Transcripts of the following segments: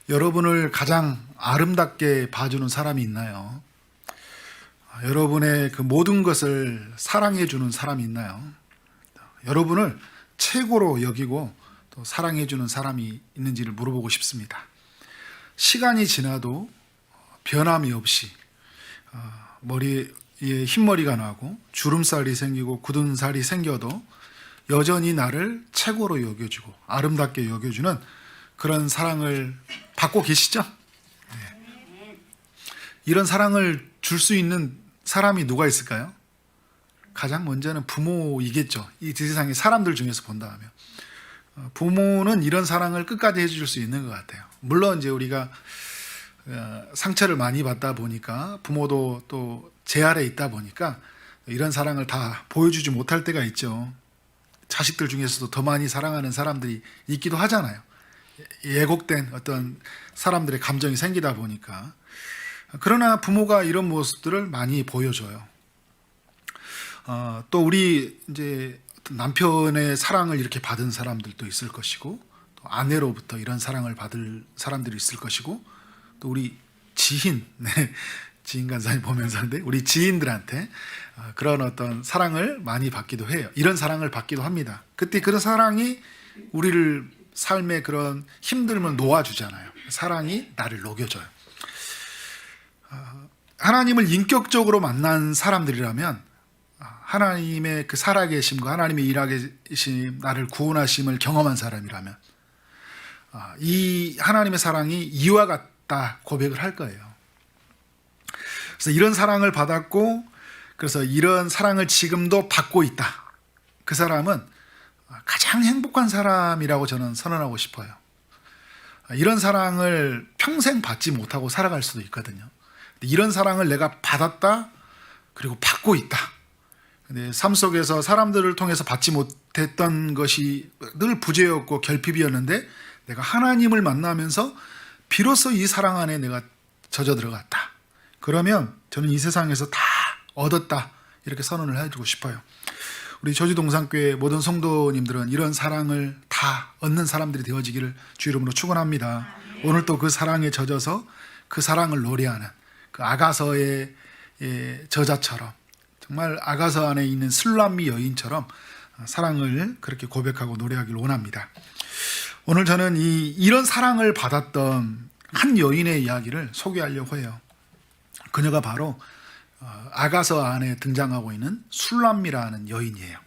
여러분을 가장 아름답게 봐주는 사람이 있나요? 여러분의 그 모든 것을 사랑해주는 사람이 있나요? 여러분을 최고로 여기고 또 사랑해주는 사람이 있는지를 물어보고 싶습니다. 시간이 지나도 변함이 없이 머리에 흰머리가 나고 주름살이 생기고 굳은 살이 생겨도 여전히 나를 최고로 여겨주고 아름답게 여겨주는 그런 사랑을 받고 계시죠? 네. 이런 사랑을 줄 수 있는 사람이 누가 있을까요? 가장 먼저는 부모이겠죠. 이 세상의 사람들 중에서 본다면 부모는 이런 사랑을 끝까지 해줄 수 있는 것 같아요. 물론 이제 우리가 상처를 많이 받다 보니까 부모도 또 제 아래 있다 보니까 이런 사랑을 다 보여주지 못할 때가 있죠. 자식들 중에서도 더 많이 사랑하는 사람들이 있기도 하잖아요. 예곡된 어떤 사람들의 감정이 생기다 보니까. 그러나 부모가 이런 모습들을 많이 보여줘요. 또 우리 이제 남편의 사랑을 이렇게 받은 사람들도 있을 것이고, 또 아내로부터 이런 사랑을 받을 사람들이 있을 것이고, 또 우리 지인, 네, 지인 간사님 보면서 하는데 우리 지인들한테 그런 어떤 사랑을 많이 받기도 해요. 이런 사랑을 받기도 합니다. 그때 그런 사랑이 우리를 삶의 그런 힘듦을 놓아주잖아요. 사랑이 나를 녹여줘요. 하나님을 인격적으로 만난 사람들이라면 하나님의 그 살아계심과 하나님의 일하계심, 나를 구원하심을 경험한 사람이라면 이 하나님의 사랑이 이와 같다 고백을 할 거예요. 그래서 이런 사랑을 받았고, 그래서 이런 사랑을 지금도 받고 있다. 그 사람은 가장 행복한 사람이라고 저는 선언하고 싶어요. 이런 사랑을 평생 받지 못하고 살아갈 수도 있거든요. 이런 사랑을 내가 받았다, 그리고 받고 있다. 근데 삶 속에서 사람들을 통해서 받지 못했던 것이 늘 부재였고 결핍이었는데 내가 하나님을 만나면서 비로소 이 사랑 안에 내가 젖어 들어갔다. 그러면 저는 이 세상에서 다 얻었다. 이렇게 선언을 해주고 싶어요. 우리 저주동산교회 모든 성도님들은 이런 사랑을 다 얻는 사람들이 되어지기를 주 이름으로 축원합니다. 오늘 또 그 사랑에 젖어서 그 사랑을 노래하는 그 아가서의 저자처럼 정말 아가서 안에 있는 술람미 여인처럼 사랑을 그렇게 고백하고 노래하기를 원합니다. 오늘 저는 이런 사랑을 받았던 한 여인의 이야기를 소개하려고 해요. 그녀가 바로 아가서 안에 등장하고 있는 술람미라는 여인이에요.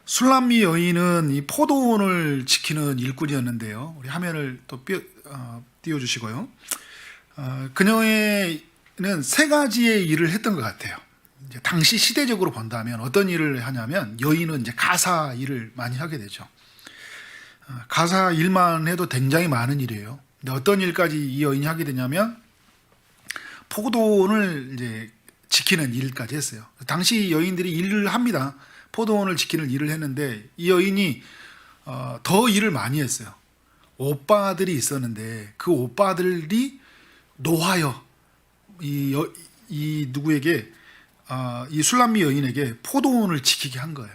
술람미 여인은 이 포도원을 지키는 일꾼이었는데요. 우리 화면을 또 띄워주시고요. 그녀는 세 가지의 일을 했던 것 같아요. 이제 당시 시대적으로 본다면 어떤 일을 하냐면 여인은 이제 가사 일을 많이 하게 되죠. 가사 일만 해도 굉장히 많은 일이에요. 근데 어떤 일까지 이 여인이 하게 되냐면 포도원을 이제 지키는 일까지 했어요. 당시 여인들이 일을 합니다. 포도원을 지키는 일을 했는데 이 여인이 더 일을 많이 했어요. 오빠들이 있었는데 그 오빠들이 노하여 이 누구에게 이 술람미 여인에게 포도원을 지키게 한 거예요.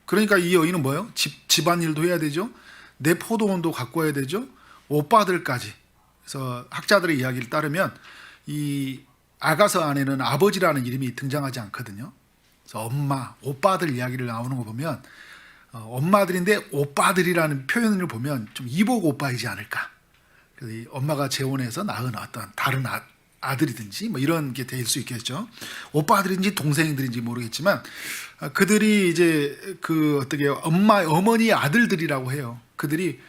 그러니까 이 여인은 뭐예요? 집안일도 해야 되죠. 내 포도원도 갖고 와야 되죠. 오빠들까지. 그래서 학자들의 이야기를 따르면 이 아가서 안에는 아버지라는 이름이 등장하지 않거든요. 그래서 엄마, 오빠들 이야기를 나오는 거 보면 엄마들인데 오빠들이라는 표현을 보면 좀 이복 오빠이지 않을까. 그래서 이 엄마가 재혼해서 낳은 어떤 다른 아들이든지 뭐 이런 게 될 수 있겠죠. 오빠들인지 동생들인지 모르겠지만 그들이 이제 그 어떻게 어머니의 아들들이라고 해요. 그들이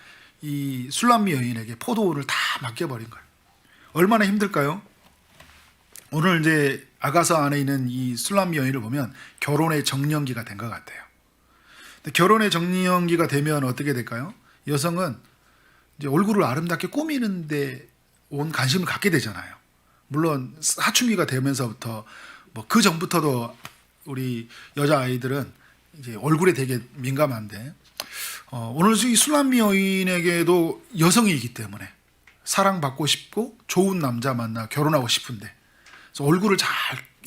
이 술람미 여인에게 포도원을 다 맡겨버린 거예요. 얼마나 힘들까요? 오늘 이제 아가서 안에 있는 이 술람미 여인을 보면 결혼의 정년기가 된 것 같아요. 근데 결혼의 정년기가 되면 어떻게 될까요? 여성은 이제 얼굴을 아름답게 꾸미는데 온 관심을 갖게 되잖아요. 물론 사춘기가 되면서부터 뭐 그 전부터도 우리 여자 아이들은 이제 얼굴에 되게 민감한데 오늘 이 술람미 여인에게도 여성이기 때문에 사랑받고 싶고 좋은 남자 만나 결혼하고 싶은데 그래서 얼굴을 잘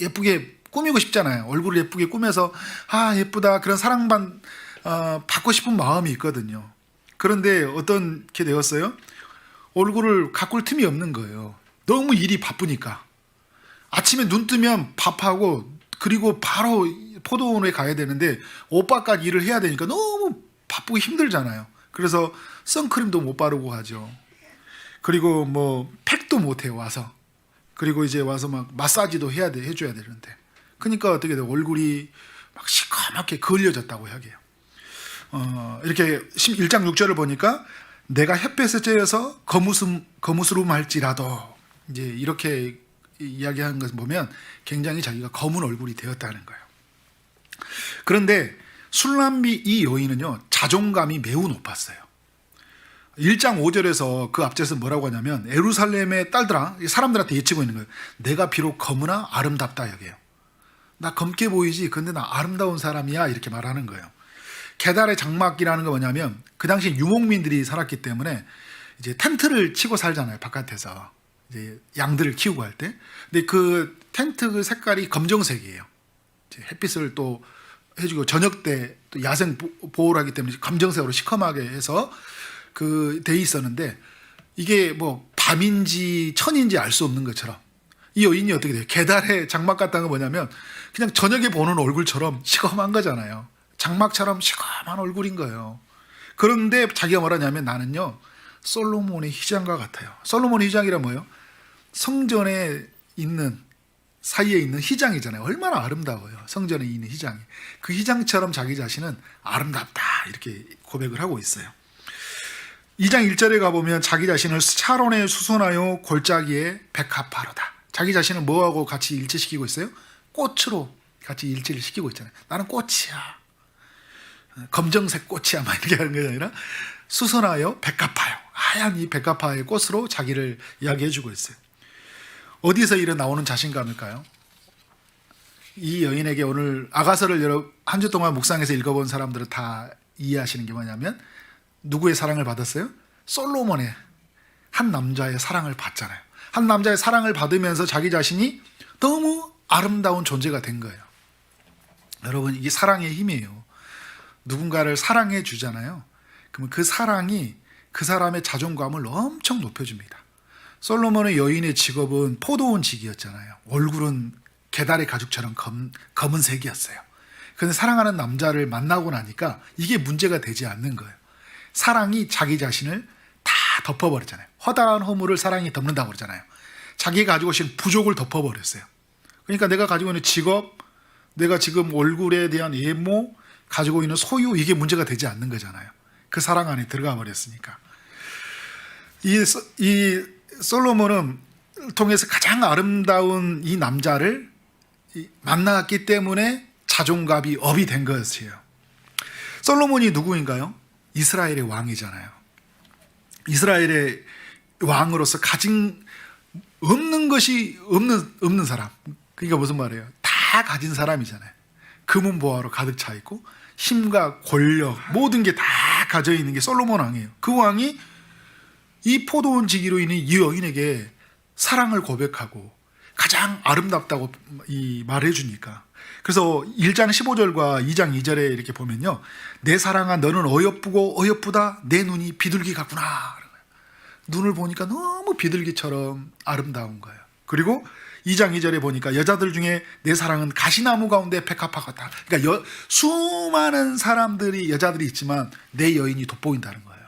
예쁘게 꾸미고 싶잖아요. 얼굴을 예쁘게 꾸며서 예쁘다 그런 받고 싶은 마음이 있거든요. 그런데 어떻게 되었어요? 얼굴을 가꿀 틈이 없는 거예요. 너무 일이 바쁘니까. 아침에 눈 뜨면 밥하고 그리고 바로 포도원에 가야 되는데 오빠까지 일을 해야 되니까 너무 바쁘고 힘들잖아요. 그래서 선크림도 못 바르고 하죠. 그리고 뭐 팩도 못 해요, 와서. 그리고 이제 와서 막 마사지도 해줘야 되는데. 그러니까 어떻게 돼요? 얼굴이 막 시커멓게 그을려졌다고 하게요. 이렇게 1장 6절을 보니까 내가 햇볕에 쬐어서 거무스름할지라도 이제 이렇게 이야기하는 것을 보면 굉장히 자기가 검은 얼굴이 되었다는 거예요. 그런데 술람비 이 여인은요, 자존감이 매우 높았어요. 1장 5절에서 그 앞에서 뭐라고 하냐면 예루살렘의 딸들아, 사람들한테 예치고 있는 거예요. 내가 비록 검으나 아름답다 여기에요. 나 검게 보이지 근데 나 아름다운 사람이야 이렇게 말하는 거예요. 게달의 장막이라는 거 뭐냐면 그 당시 유목민들이 살았기 때문에 이제 텐트를 치고 살잖아요. 바깥에서 이제 양들을 키우고 할 때. 근데 그 텐트 그 색깔이 검정색이에요. 햇빛을 또 해주고 저녁 때 또 야생 보호를 하기 때문에 검정색으로 시커멓게 해서 그 돼 있었는데 이게 뭐 밤인지 천인지 알 수 없는 것처럼 이 여인이 어떻게 돼요? 게달의 장막 같다는 건 뭐냐면 그냥 저녁에 보는 얼굴처럼 시커먼 거잖아요. 장막처럼 시커먼 얼굴인 거예요. 그런데 자기가 뭐라냐면 나는요 솔로몬의 휘장과 같아요. 솔로몬의 휘장이란 뭐예요? 성전에 있는 사이에 있는 휘장이잖아요. 얼마나 아름다워요. 성전에 있는 휘장이. 그 휘장처럼 자기 자신은 아름답다 이렇게 고백을 하고 있어요. 2장 1절에 가보면 자기 자신을 샤론에 수선하여 골짜기에 백합화로다. 자기 자신을 뭐하고 같이 일치시키고 있어요? 꽃으로 같이 일치를 시키고 있잖아요. 나는 꽃이야. 검정색 꽃이야. 막 이렇게 하는 게 아니라 수선하여 백합화요. 하얀 이 백합화의 꽃으로 자기를 이야기해주고 있어요. 어디서 이런 나오는 자신감일까요? 이 여인에게 오늘 아가서를 한 주 동안 묵상해서 읽어본 사람들은 다 이해하시는 게 뭐냐면 누구의 사랑을 받았어요? 솔로몬의 한 남자의 사랑을 받잖아요. 한 남자의 사랑을 받으면서 자기 자신이 너무 아름다운 존재가 된 거예요. 여러분 이게 사랑의 힘이에요. 누군가를 사랑해 주잖아요. 그러면 그 사랑이 그 사람의 자존감을 엄청 높여줍니다. 솔로몬의 여인의 직업은 포도원직이었잖아요. 얼굴은 게달의 가죽처럼 검은색이었어요. 그런데 사랑하는 남자를 만나고 나니까 이게 문제가 되지 않는 거예요. 사랑이 자기 자신을 다 덮어버렸잖아요. 허다한 허물을 사랑이 덮는다고 그러잖아요. 자기가 가지고 있는 부족을 덮어버렸어요. 그러니까 내가 가지고 있는 직업, 내가 지금 얼굴에 대한 외모, 가지고 있는 소유 이게 문제가 되지 않는 거잖아요. 그 사랑 안에 들어가 버렸으니까. 이 솔로몬은 통해서 가장 아름다운 이 남자를 만났기 때문에 자존감이 업이 된 것이에요. 솔로몬이 누구인가요? 이스라엘의 왕이잖아요. 이스라엘의 왕으로서 가진 없는 것이 없는 사람. 그러니까 무슨 말이에요? 다 가진 사람이잖아요. 금은 보화로 가득 차 있고 힘과 권력 모든 게 다 가져 있는 게 솔로몬 왕이에요. 그 왕이 이 포도원 지기로 인해 이 여인에게 사랑을 고백하고 가장 아름답다고 말해 주니까. 그래서 1장 15절과 2장 2절에 이렇게 보면요. 내 사랑아 너는 어여쁘고 어여쁘다 내 눈이 비둘기 같구나. 눈을 보니까 너무 비둘기처럼 아름다운 거예요. 그리고 2장 2절에 보니까 여자들 중에 내 사랑은 가시나무 가운데 백합화 같다. 그러니까 수많은 사람들이 여자들이 있지만 내 여인이 돋보인다는 거예요.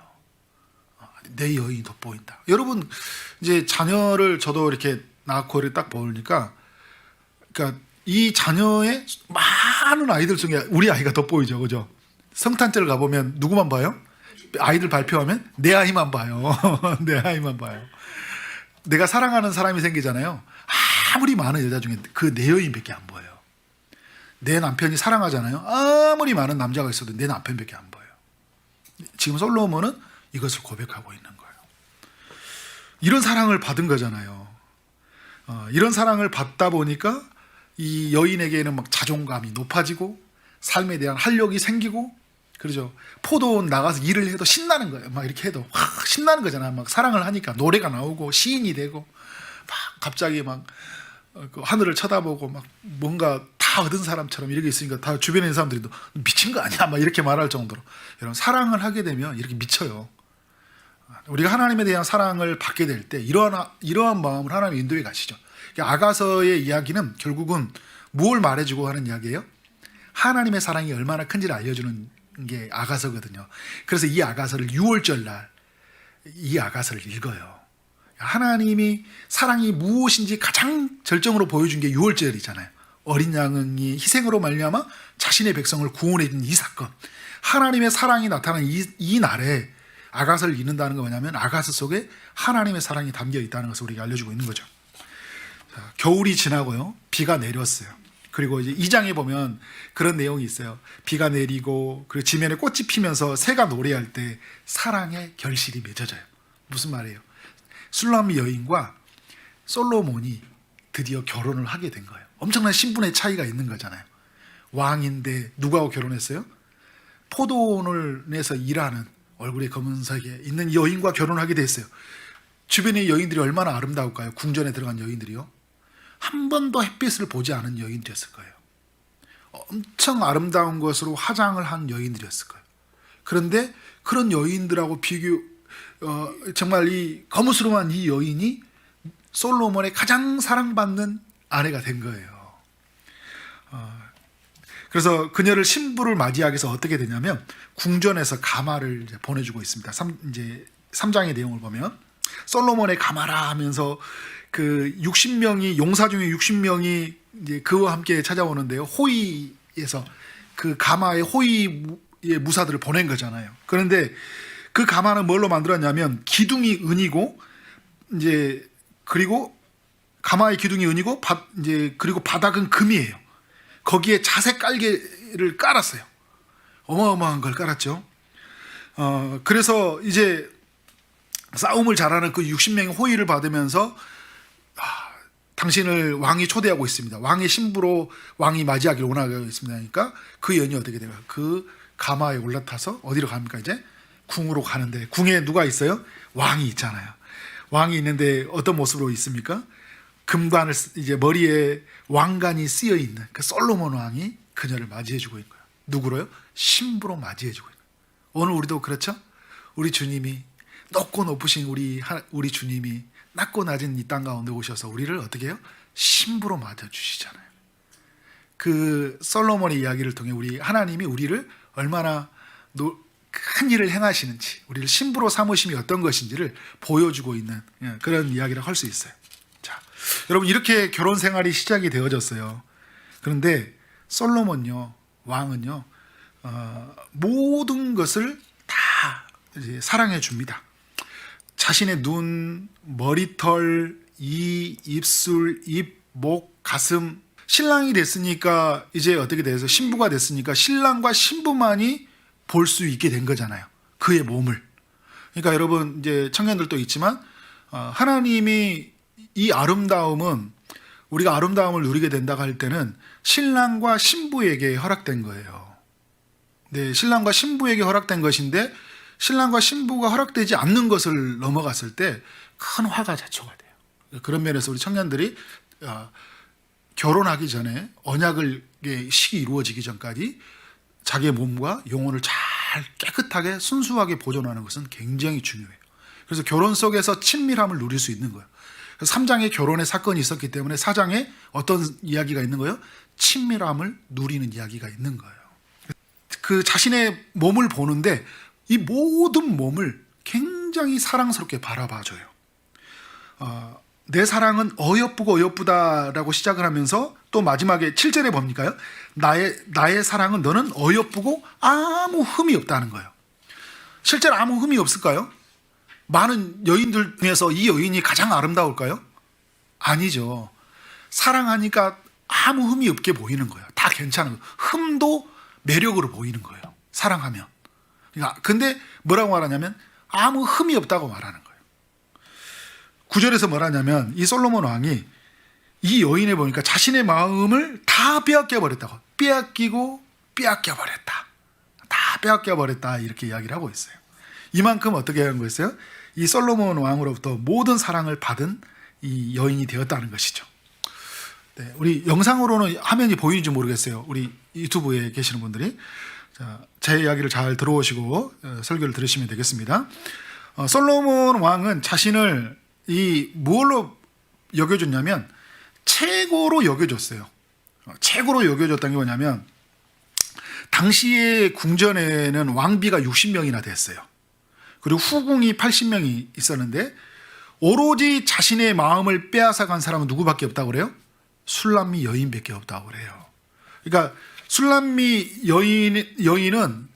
내 여인이 돋보인다. 여러분 이제 자녀를 저도 이렇게 낳고 이렇게 딱 보니까 그러니까 이 자녀의 많은 아이들 중에 우리 아이가 돋보이죠, 그죠? 성탄절 가보면 누구만 봐요? 아이들 발표하면 내 아이만 봐요. 내 아이만 봐요. 내가 사랑하는 사람이 생기잖아요. 아무리 많은 여자 중에 그 내 여인밖에 안 보여요. 내 남편이 사랑하잖아요. 아무리 많은 남자가 있어도 내 남편밖에 안 보여요. 지금 솔로몬은 이것을 고백하고 있는 거예요. 이런 사랑을 받은 거잖아요. 이런 사랑을 받다 보니까 이 여인에게는 막 자존감이 높아지고 삶에 대한 활력이 생기고 그러죠. 포도원 나가서 일을 해도 신나는 거예요. 막 이렇게 해도 확 신나는 거잖아요. 막 사랑을 하니까 노래가 나오고 시인이 되고 막 갑자기 막 하늘을 쳐다보고 막 뭔가 다 다 얻은 사람처럼 이렇게 있으니까 다 주변에 있는 사람들이 너 미친 거 아니야? 막 이렇게 말할 정도로. 여러분, 사랑을 하게 되면 이렇게 미쳐요. 우리가 하나님에 대한 사랑을 받게 될 때 이러한 마음을 하나님 인도해 가시죠. 아가서의 이야기는 결국은 무엇을 말해주고 하는 이야기예요? 하나님의 사랑이 얼마나 큰지를 알려주는 게 아가서거든요. 그래서 이 아가서를 6월절 날 이 아가서를 읽어요. 하나님이 사랑이 무엇인지 가장 절정으로 보여준 게 6월절이잖아요. 어린 양이 희생으로 말미암아 자신의 백성을 구원해 준 이 사건. 하나님의 사랑이 나타난 이 날에 아가서를 읽는다는 건 뭐냐면 아가서 속에 하나님의 사랑이 담겨 있다는 것을 우리가 알려주고 있는 거죠. 자, 겨울이 지나고요. 비가 내렸어요. 그리고 이제 2장에 보면 그런 내용이 있어요. 비가 내리고 그리고 지면에 꽃이 피면서 새가 노래할 때 사랑의 결실이 맺어져요. 무슨 말이에요? 술람미 여인과 솔로몬이 드디어 결혼을 하게 된 거예요. 엄청난 신분의 차이가 있는 거잖아요. 왕인데 누구하고 결혼했어요? 포도원을 내서 일하는 얼굴에 검은색에 있는 여인과 결혼하게 됐어요. 주변의 여인들이 얼마나 아름다울까요? 궁전에 들어간 여인들이요. 한 번도 햇빛을 보지 않은 여인들이었을 거예요. 엄청 아름다운 것으로 화장을 한 여인들이었을 거예요. 그런데 그런 여인들하고 정말 이 거무스름한 이 여인이 솔로몬의 가장 사랑받는 아내가 된 거예요. 그래서 그녀를 신부를 맞이하기 위해서 어떻게 되냐면 궁전에서 가마를 이제 보내주고 있습니다. 이제 3장의 내용을 보면 솔로몬의 가마라 하면서 그 60명이 용사 중에 60명이 이제 그와 함께 찾아오는데요. 호위에서 그 가마의 호위의 무사들을 보낸 거잖아요. 그런데 그 가마는 뭘로 만들었냐면 기둥이 은이고 이제 그리고 가마의 기둥이 은이고 이제 그리고 바닥은 금이에요. 거기에 자색 깔개를 깔았어요. 어마어마한 걸 깔았죠. 그래서 이제 싸움을 잘하는 그 60명의 호위를 받으면서 당신을 왕이 초대하고 있습니다. 왕의 신부로 왕이 맞이하기를 원하고 있습니다. 그러니까 그 여인이 어떻게 돼요? 그 가마에 올라타서 어디로 갑니까? 이제 궁으로 가는데 궁에 누가 있어요? 왕이 있잖아요. 왕이 있는데 어떤 모습으로 있습니까? 금관을 이제 머리에 왕관이 쓰여 있는 그 솔로몬 왕이 그녀를 맞이해주고 있는 거예요. 누구로요? 신부로 맞이해주고 있는 거예요. 오늘 우리도 그렇죠? 우리 주님이 높고 높으신 우리 주님이 낮고 낮은 이 땅 가운데 오셔서 우리를 어떻게 해요? 신부로 맞아주시잖아요. 그 솔로몬의 이야기를 통해 우리 하나님이 우리를 얼마나 큰 일을 행하시는지, 우리를 신부로 삼으심이 어떤 것인지를 보여주고 있는 그런 이야기를 할 수 있어요. 자, 여러분 이렇게 결혼 생활이 시작이 되어졌어요. 그런데 솔로몬요, 왕은요, 모든 것을 다 이제 사랑해 줍니다. 자신의 눈, 머리털, 입술, 입, 목, 가슴. 신랑이 됐으니까 이제 어떻게 돼서 신부가 됐으니까 신랑과 신부만이 볼 수 있게 된 거잖아요. 그의 몸을. 그러니까 여러분 이제 청년들도 있지만 하나님이 이 아름다움은 우리가 아름다움을 누리게 된다고 할 때는 신랑과 신부에게 허락된 거예요. 네, 신랑과 신부에게 허락된 것인데 신랑과 신부가 허락되지 않는 것을 넘어갔을 때 큰 화가 자초가 돼요. 그런 면에서 우리 청년들이 결혼하기 전에 언약의 식이 이루어지기 전까지 자기의 몸과 영혼을 잘 깨끗하게 순수하게 보존하는 것은 굉장히 중요해요. 그래서 결혼 속에서 친밀함을 누릴 수 있는 거예요. 3장에 결혼의 사건이 있었기 때문에 4장에 어떤 이야기가 있는 거예요? 친밀함을 누리는 이야기가 있는 거예요. 그 자신의 몸을 보는데 이 모든 몸을 굉장히 사랑스럽게 바라봐줘요. 내 사랑은 어여쁘고 어여쁘다라고 시작을 하면서 또 마지막에 7절에 뭡니까요? 나의 사랑은 너는 어여쁘고 아무 흠이 없다는 거예요. 실제로 아무 흠이 없을까요? 많은 여인들 중에서 이 여인이 가장 아름다울까요? 아니죠. 사랑하니까 아무 흠이 없게 보이는 거예요. 다 괜찮은 거예요. 흠도 매력으로 보이는 거예요. 사랑하면. 그러니까 근데 뭐라고 말하냐면 아무 흠이 없다고 말하는 거예요. 9절에서 뭐라냐면 이 솔로몬 왕이 이 여인을 보니까 자신의 마음을 다 빼앗겨 버렸다고. 빼앗기고 빼앗겨 버렸다. 다 빼앗겨 버렸다. 이렇게 이야기를 하고 있어요. 이만큼 어떻게 한 거였어요? 이 솔로몬 왕으로부터 모든 사랑을 받은 이 여인이 되었다는 것이죠. 네, 우리 영상으로는 화면이 보이는지 모르겠어요. 우리 유튜브에 계시는 분들이. 자, 제 이야기를 잘 들어오시고 설교를 들으시면 되겠습니다. 솔로몬 왕은 자신을 무엇로 여겨줬냐면 최고로 여겨줬어요. 최고로 여겨줬다는 게 뭐냐면 당시의 궁전에는 왕비가 60명이나 됐어요. 그리고 후궁이 80명이 있었는데 오로지 자신의 마음을 빼앗아간 사람은 누구밖에 없다고 그래요? 술람미 여인밖에 없다고 그래요. 그러니까 술람미 여인은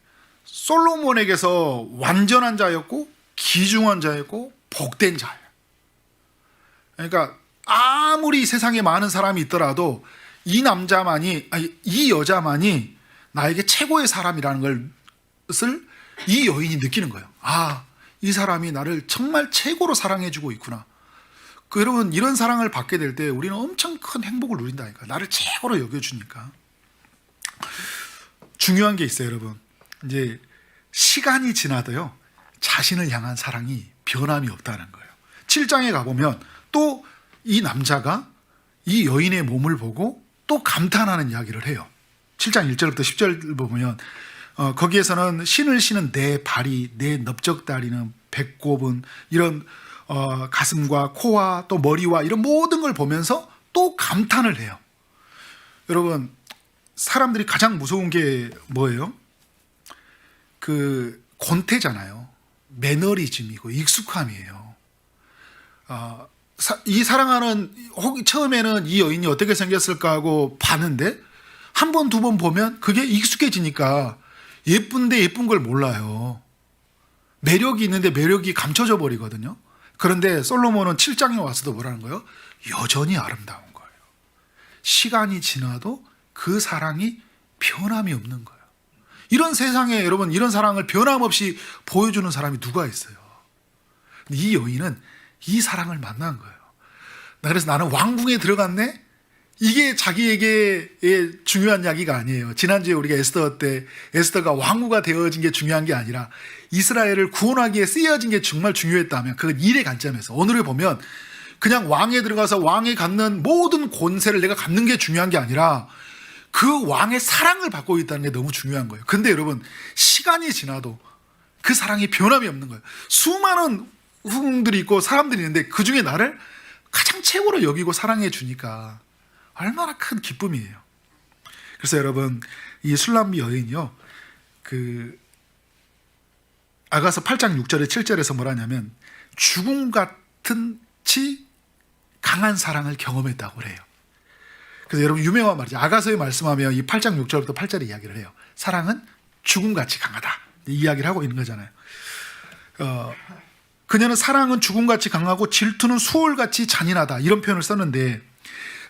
솔로몬에게서 완전한 자였고 귀중한 자였고 복된 자예요. 그러니까 아무리 세상에 많은 사람이 있더라도 이 여자만이 나에게 최고의 사람이라는 것을 이 여인이 느끼는 거예요. 아, 이 사람이 나를 정말 최고로 사랑해주고 있구나. 여러분, 이런 사랑을 받게 될 때 우리는 엄청 큰 행복을 누린다니까. 나를 최고로 여겨주니까. 중요한 게 있어요, 여러분. 이제 시간이 지나도요, 자신을 향한 사랑이 변함이 없다는 거예요. 7장에 가보면 또 이 남자가 이 여인의 몸을 보고 또 감탄하는 이야기를 해요. 7장 1절부터 10절 보면 거기에서는 신을 신은 내 발이, 내 넓적다리는, 배꼽은, 이런 가슴과 코와 또 머리와 이런 모든 걸 보면서 또 감탄을 해요. 여러분, 사람들이 가장 무서운 게 뭐예요? 권태잖아요. 매너리즘이고 익숙함이에요. 이 사랑하는, 처음에는 이 여인이 어떻게 생겼을까 하고 봤는데 한 번, 두 번 보면 그게 익숙해지니까 예쁜데 예쁜 걸 몰라요. 매력이 있는데 매력이 감춰져 버리거든요. 그런데 솔로몬은 7장에 와서도 뭐라는 거예요? 여전히 아름다운 거예요. 시간이 지나도 그 사랑이 변함이 없는 거예요. 이런 세상에 여러분, 이런 사랑을 변함없이 보여주는 사람이 누가 있어요? 이 여인은 이 사랑을 만난 거예요. 그래서 나는 왕궁에 들어갔네? 이게 자기에게 중요한 이야기가 아니에요. 지난주에 우리가 에스더가 왕후가 되어진 게 중요한 게 아니라 이스라엘을 구원하기에 쓰여진 게 정말 중요했다면 그건 일의 관점에서, 오늘을 보면 그냥 왕에 들어가서 왕에 갖는 모든 권세를 내가 갖는 게 중요한 게 아니라 그 왕의 사랑을 받고 있다는 게 너무 중요한 거예요. 근데 여러분, 시간이 지나도 그 사랑이 변함이 없는 거예요. 수많은 후궁들이 있고 사람들이 있는데 그 중에 나를 가장 최고로 여기고 사랑해 주니까 얼마나 큰 기쁨이에요. 그래서 여러분, 이 술람미 여인이요, 아가서 8장 6절에 7절에서 뭐라냐면 죽음 같은치 강한 사랑을 경험했다고 그래요. 그래서 여러분, 유명한 말이죠. 아가서에 말씀하면 이 8장 6절부터 8절에 이야기를 해요. 사랑은 죽음같이 강하다, 이 이야기를 하고 있는 거잖아요. 그녀는 사랑은 죽음같이 강하고 질투는 수월같이 잔인하다, 이런 표현을 썼는데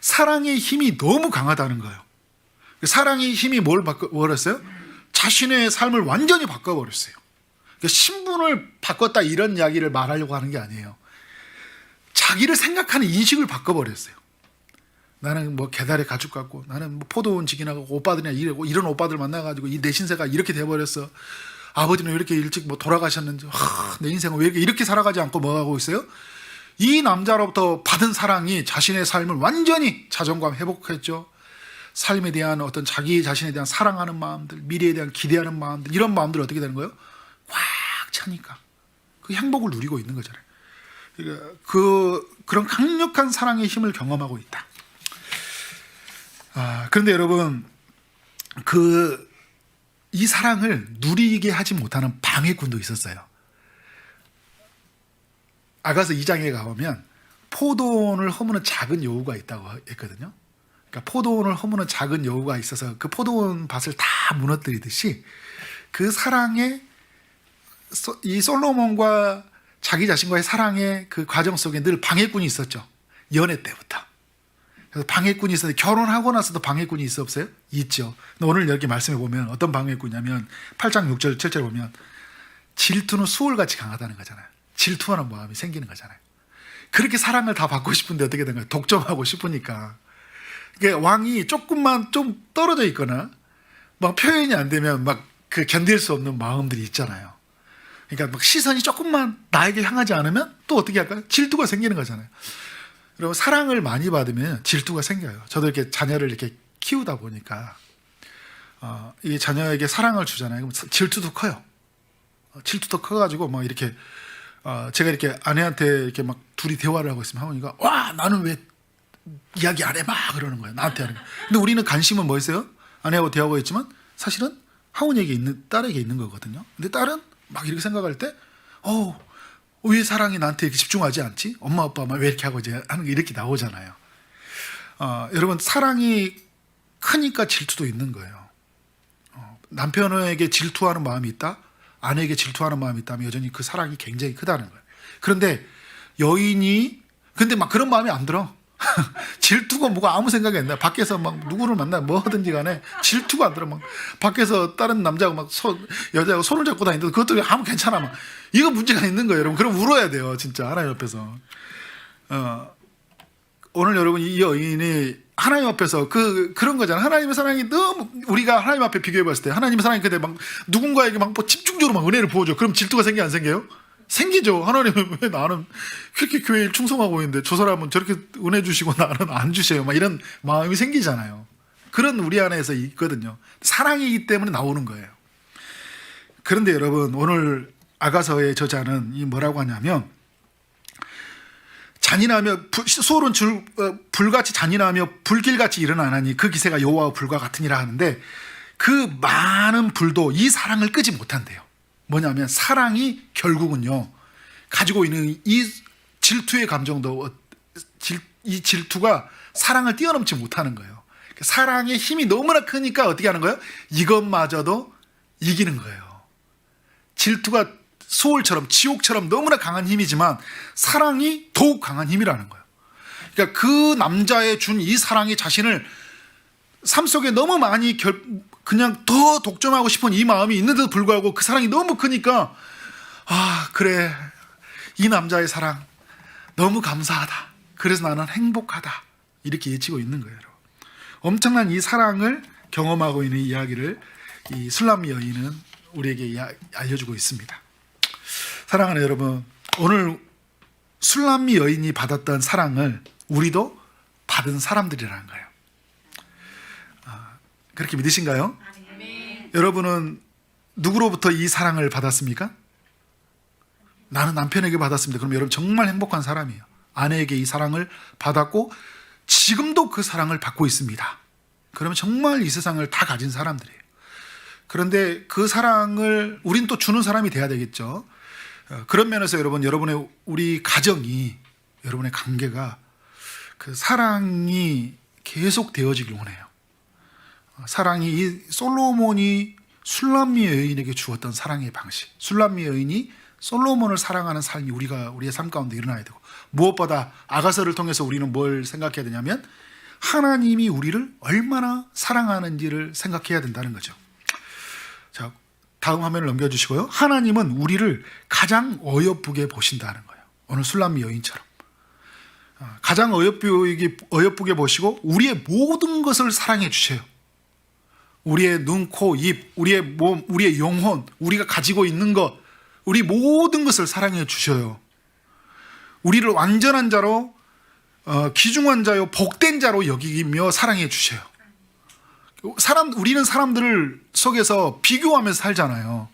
사랑의 힘이 너무 강하다는 거예요. 사랑의 힘이 뭘 바꿔버렸어요? 자신의 삶을 완전히 바꿔버렸어요. 신분을 바꿨다 이런 이야기를 말하려고 하는 게 아니에요. 자기를 생각하는 인식을 바꿔버렸어요. 나는 뭐 계달의 가죽 같고, 나는 뭐 포도원 직인하고 오빠들이나 이런 오빠들 만나가지고 내 신세가 이렇게 돼버렸어. 아버지는 왜 이렇게 일찍 돌아가셨는지, 내 인생은 왜 이렇게 살아가지 않고 뭐 하고 있어요? 이 남자로부터 받은 사랑이 자신의 삶을 완전히 자존감 회복했죠. 삶에 대한 어떤 자기 자신에 대한 사랑하는 마음들, 미래에 대한 기대하는 마음들, 이런 마음들이 어떻게 되는 거예요? 꽉 차니까 그 행복을 누리고 있는 거잖아요. 그러니까 그런 강력한 사랑의 힘을 경험하고 있다. 그런데 여러분, 이 사랑을 누리게 하지 못하는 방해꾼도 있었어요. 아가서 2장에 가보면 포도원을 허무는 작은 여우가 있다고 했거든요. 그러니까 포도원을 허무는 작은 여우가 있어서 그 포도원 밭을 다 무너뜨리듯이 그 사랑에, 이 솔로몬과 자기 자신과의 사랑의 그 과정 속에 늘 방해꾼이 있었죠. 연애 때부터. 그래서 방해꾼이 있었는데 결혼하고 나서도 방해꾼이 있어 없어요? 있죠. 근데 오늘 여기 말씀해 보면 어떤 방해꾼이냐면 8장 6절 7절에 보면 질투는 수월같이 강하다는 거잖아요. 질투하는 마음이 생기는 거잖아요. 그렇게 사랑을 다 받고 싶은데 어떻게 된 거예요? 독점하고 싶으니까. 그러니까 왕이 조금만 좀 떨어져 있거나 막 표현이 안 되면 막 견딜 수 없는 마음들이 있잖아요. 그러니까 막 시선이 조금만 나에게 향하지 않으면 또 어떻게 할까요? 질투가 생기는 거잖아요. 여러분 사랑을 많이 받으면 질투가 생겨요. 저도 이렇게 자녀를 이렇게 키우다 보니까 이 자녀에게 사랑을 주잖아요. 그럼 질투도 커요. 질투도 커가지고 막 이렇게 제가 이렇게 아내한테 이렇게 막 둘이 대화를 하고 있으면 하모니가 와 나는 왜 이야기 안 해? 막 그러는 거예요. 나한테 하는 거예요. 근데 우리는 관심은 뭐였어요? 아내하고 대화하고 있지만 사실은 하모니에게 있는 딸에게 있는 거거든요. 근데 딸은 막 이렇게 생각할 때 왜 사랑이 나한테 이렇게 집중하지 않지? 엄마 아빠만 왜 이렇게 하고 이제 하는 게 이렇게 나오잖아요. 여러분 사랑이 크니까 질투도 있는 거예요. 남편에게 질투하는 마음이 있다, 아내에게 질투하는 마음이 있다면 여전히 그 사랑이 굉장히 크다는 거예요. 그런데 여인이 근데 막 그런 마음이 안 들어. 질투가 뭐가 아무 생각이 안 나. 밖에서 막 누구를 만나 뭐 하든지 간에 질투가 안 들어. 막 밖에서 다른 남자하고 막 여자하고 손을 잡고 다니는데 그것도 아무 괜찮아. 막 이거 문제가 있는 거예요, 여러분. 그럼 울어야 돼요, 진짜 하나님 앞에서. 오늘 여러분 이 여인이 하나님 앞에서 그런 거잖아. 하나님의 사랑이 너무 우리가 하나님 앞에 비교해 봤을 때 하나님의 사랑이 그때 막 누군가에게 막 뭐 집중적으로 막 은혜를 부어줘. 그럼 질투가 생겨 안 생겨요? 생기죠. 하나님은 왜 나는 그렇게 교회에 충성하고 있는데 저 사람은 저렇게 은혜 주시고 나는 안 주셔요. 막 이런 마음이 생기잖아요. 그런 우리 안에서 있거든요. 사랑이기 때문에 나오는 거예요. 그런데 여러분 오늘 아가서의 저자는 이 뭐라고 하냐면 잔인하며 소울은 불같이 잔인하며 불길같이 일어나나니 그 기세가 여호와와 불과 같으니라 하는데 그 많은 불도 이 사랑을 끄지 못한대요. 뭐냐면 사랑이 결국은요 가지고 있는 이 질투의 감정도 이 질투가 사랑을 뛰어넘지 못하는 거예요. 사랑의 힘이 너무나 크니까 어떻게 하는 거예요? 이것마저도 이기는 거예요. 질투가 소울처럼 지옥처럼 너무나 강한 힘이지만 사랑이 더욱 강한 힘이라는 거예요. 그러니까 그 남자의 준 이 사랑이 자신을 삶 속에 너무 많이 그냥 더 독점하고 싶은 이 마음이 있는데도 불구하고 그 사랑이 너무 크니까 그래 이 남자의 사랑 너무 감사하다. 그래서 나는 행복하다. 이렇게 외치고 있는 거예요. 엄청난 이 사랑을 경험하고 있는 이야기를 이 술람미 여인은 우리에게 알려주고 있습니다. 사랑하는 여러분, 오늘 술람미 여인이 받았던 사랑을 우리도 받은 사람들이라는 거예요. 그렇게 믿으신가요? 네. 여러분은 누구로부터 이 사랑을 받았습니까? 나는 남편에게 받았습니다. 그럼 여러분 정말 행복한 사람이에요. 아내에게 이 사랑을 받았고 지금도 그 사랑을 받고 있습니다. 그러면 정말 이 세상을 다 가진 사람들이에요. 그런데 그 사랑을 우린 또 주는 사람이 돼야 되겠죠. 그런 면에서 여러분, 여러분의 우리 가정이, 여러분의 관계가 그 사랑이 계속 되어지길 원해요. 사랑이 이 솔로몬이 술람미 여인에게 주었던 사랑의 방식, 술람미 여인이 솔로몬을 사랑하는 삶이 우리의 삶 가운데 일어나야 되고, 무엇보다 아가서를 통해서 우리는 뭘 생각해야 되냐면 하나님이 우리를 얼마나 사랑하는지를 생각해야 된다는 거죠. 자, 다음 화면을 넘겨주시고요. 하나님은 우리를 가장 어여쁘게 보신다는 거예요. 오늘 술람미 여인처럼 가장 어여쁘게 보시고 우리의 모든 것을 사랑해 주세요. 우리의 눈, 코, 입, 우리의 몸, 우리의 영혼, 우리가 가지고 있는 것, 우리 모든 것을 사랑해 주셔요. 우리를 완전한 자로, 귀중한 자요, 복된 자로 여기며 사랑해 주셔요. 우리는 사람들을 속에서 비교하면서 살잖아요.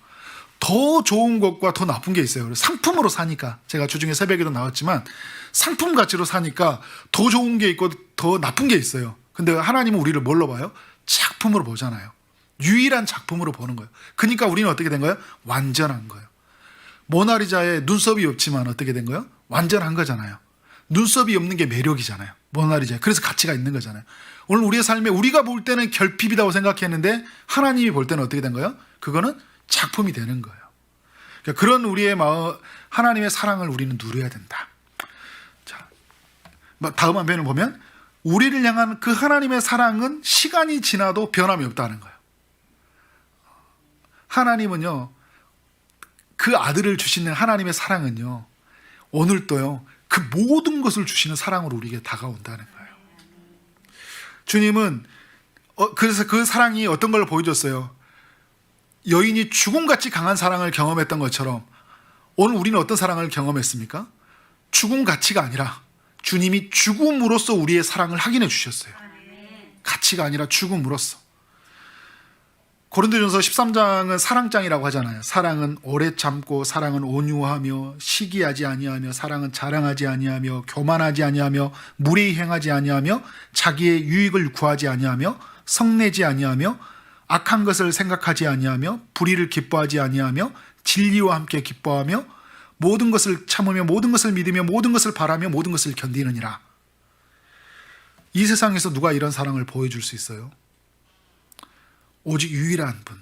더 좋은 것과 더 나쁜 게 있어요. 상품으로 사니까. 제가 주중에 새벽에도 나왔지만 상품 가치로 사니까 더 좋은 게 있고 더 나쁜 게 있어요. 근데 하나님은 우리를 뭘로 봐요? 작품으로 보잖아요. 유일한 작품으로 보는 거예요. 그러니까 우리는 어떻게 된 거예요? 완전한 거예요. 모나리자에 눈썹이 없지만 어떻게 된 거예요? 완전한 거잖아요. 눈썹이 없는 게 매력이잖아요. 모나리자에. 그래서 가치가 있는 거잖아요. 오늘 우리의 삶에 우리가 볼 때는 결핍이라고 생각했는데 하나님이 볼 때는 어떻게 된 거예요? 그거는 작품이 되는 거예요. 그러니까 그런 우리의 마음, 하나님의 사랑을 우리는 누려야 된다. 자, 다음 화면을 보면 우리를 향한 그 하나님의 사랑은 시간이 지나도 변함이 없다는 거예요. 하나님은요, 그 아들을 주시는 하나님의 사랑은요, 오늘도요, 그 모든 것을 주시는 사랑으로 우리에게 다가온다는 거예요. 주님은 그래서 그 사랑이 어떤 걸 보여줬어요? 여인이 죽음같이 강한 사랑을 경험했던 것처럼 오늘 우리는 어떤 사랑을 경험했습니까? 죽음같이가 아니라 주님이 죽음으로써 우리의 사랑을 확인해 주셨어요. 가치가 아니라 죽음으로써. 고린도전서 13장은 사랑장이라고 하잖아요. 사랑은 오래 참고, 사랑은 온유하며, 시기하지 아니하며, 사랑은 자랑하지 아니하며, 교만하지 아니하며, 무례히 행하지 아니하며, 자기의 유익을 구하지 아니하며, 성내지 아니하며, 악한 것을 생각하지 아니하며, 불의를 기뻐하지 아니하며, 진리와 함께 기뻐하며, 모든 것을 참으며, 모든 것을 믿으며, 모든 것을 바라며, 모든 것을 견디느니라. 이 세상에서 누가 이런 사랑을 보여줄 수 있어요? 오직 유일한 분,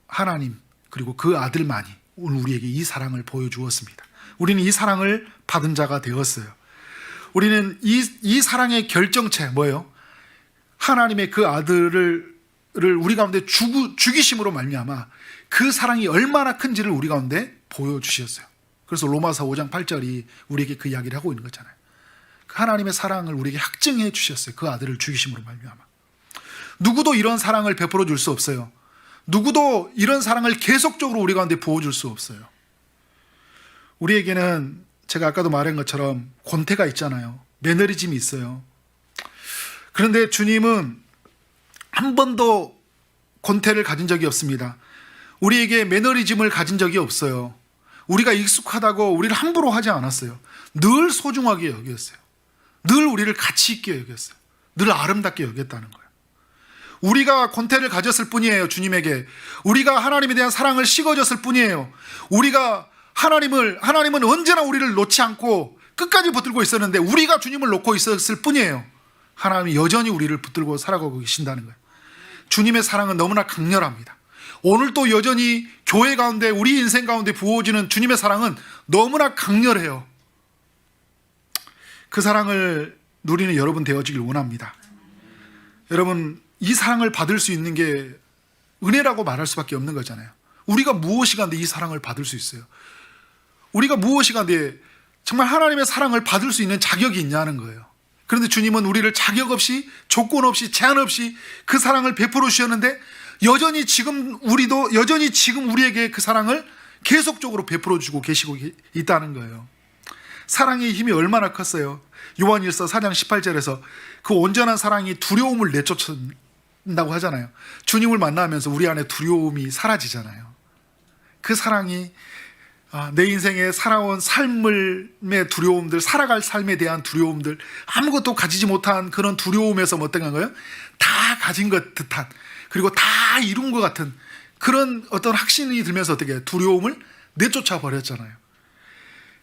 하나님, 그리고 그 아들만이 오늘 우리에게 이 사랑을 보여주었습니다. 우리는 이 사랑을 받은 자가 되었어요. 우리는 이 사랑의 결정체 뭐예요? 하나님의 그 아들을 우리 가운데 죽이심으로 말미암아 그 사랑이 얼마나 큰지를 우리 가운데 보여주셨어요. 그래서 로마서 5장 8절이 우리에게 그 이야기를 하고 있는 거잖아요. 그 하나님의 사랑을 우리에게 확증해 주셨어요. 그 아들을 죽이심으로 말미암아. 누구도 이런 사랑을 베풀어 줄 수 없어요. 누구도 이런 사랑을 계속적으로 우리 가운데 부어줄 수 없어요. 우리에게는 제가 아까도 말한 것처럼 권태가 있잖아요. 매너리즘이 있어요. 그런데 주님은 한 번도 권태를 가진 적이 없습니다. 우리에게 매너리즘을 가진 적이 없어요. 우리가 익숙하다고 우리를 함부로 하지 않았어요. 늘 소중하게 여겼어요. 늘 우리를 가치 있게 여겼어요. 늘 아름답게 여겼다는 거예요. 우리가 권태를 가졌을 뿐이에요. 주님에게 우리가 하나님에 대한 사랑을 식어졌을 뿐이에요. 하나님은 언제나 우리를 놓지 않고 끝까지 붙들고 있었는데 우리가 주님을 놓고 있었을 뿐이에요. 하나님이 여전히 우리를 붙들고 살아가고 계신다는 거예요. 주님의 사랑은 너무나 강렬합니다. 오늘도 여전히 교회 가운데 우리 인생 가운데 부어지는 주님의 사랑은 너무나 강렬해요. 그 사랑을 누리는 여러분 되어지길 원합니다. 여러분, 이 사랑을 받을 수 있는 게 은혜라고 말할 수밖에 없는 거잖아요. 우리가 무엇이 간데 이 사랑을 받을 수 있어요? 우리가 무엇이 간데 정말 하나님의 사랑을 받을 수 있는 자격이 있냐는 거예요. 그런데 주님은 우리를 자격 없이, 조건 없이, 제한 없이 그 사랑을 베풀어 주셨는데 여전히 지금 우리에게 그 사랑을 계속적으로 베풀어 주고 계시고 있다는 거예요. 사랑의 힘이 얼마나 컸어요. 요한일서 4장 18절에서 그 온전한 사랑이 두려움을 내쫓는다고 하잖아요. 주님을 만나면서 우리 안에 두려움이 사라지잖아요. 그 사랑이 내 인생에 살아온 삶의 두려움들, 살아갈 삶에 대한 두려움들, 아무것도 가지지 못한 그런 두려움에서 어떤 거예요? 다 가진 것 듯한, 그리고 다 이룬 것 같은 그런 어떤 확신이 들면서 어떻게 두려움을 내쫓아 버렸잖아요.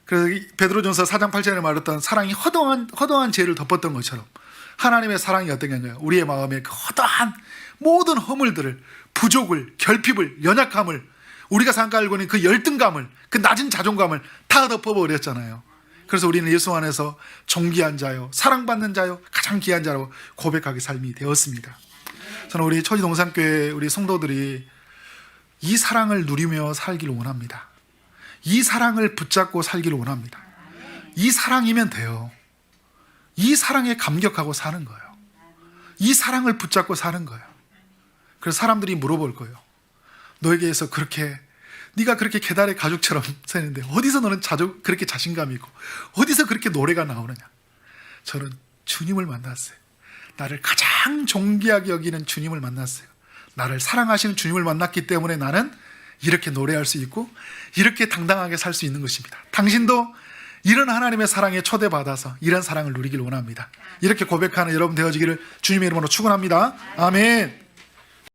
그래서 베드로전서 4장 8절에 말했던 사랑이 허다한 죄를 덮었던 것처럼 하나님의 사랑이 어떤 건가요? 우리의 마음에 그 허다한 모든 허물들을, 부족을, 결핍을, 연약함을, 우리가 생각하고 있는 그 열등감을, 그 낮은 자존감을 다 덮어버렸잖아요. 그래서 우리는 예수 안에서 존귀한 자요, 사랑받는 자요, 가장 귀한 자라고 고백하기 삶이 되었습니다. 저는 우리 초지동산교회 우리 성도들이 이 사랑을 누리며 살기를 원합니다. 이 사랑을 붙잡고 살기를 원합니다. 이 사랑이면 돼요. 이 사랑에 감격하고 사는 거예요. 이 사랑을 붙잡고 사는 거예요. 그래서 사람들이 물어볼 거예요. 너에게서 네가 그렇게 계달의 가죽처럼 사는데 어디서 너는 그렇게 자신감이 있고 어디서 그렇게 노래가 나오느냐? 저는 주님을 만났어요. 나를 가장 존귀하게 여기는 주님을 만났어요. 나를 사랑하시는 주님을 만났기 때문에 나는 이렇게 노래할 수 있고 이렇게 당당하게 살 수 있는 것입니다. 당신도 이런 하나님의 사랑에 초대받아서 이런 사랑을 누리길 원합니다. 이렇게 고백하는 여러분 되어지기를 주님의 이름으로 축원합니다. 아멘.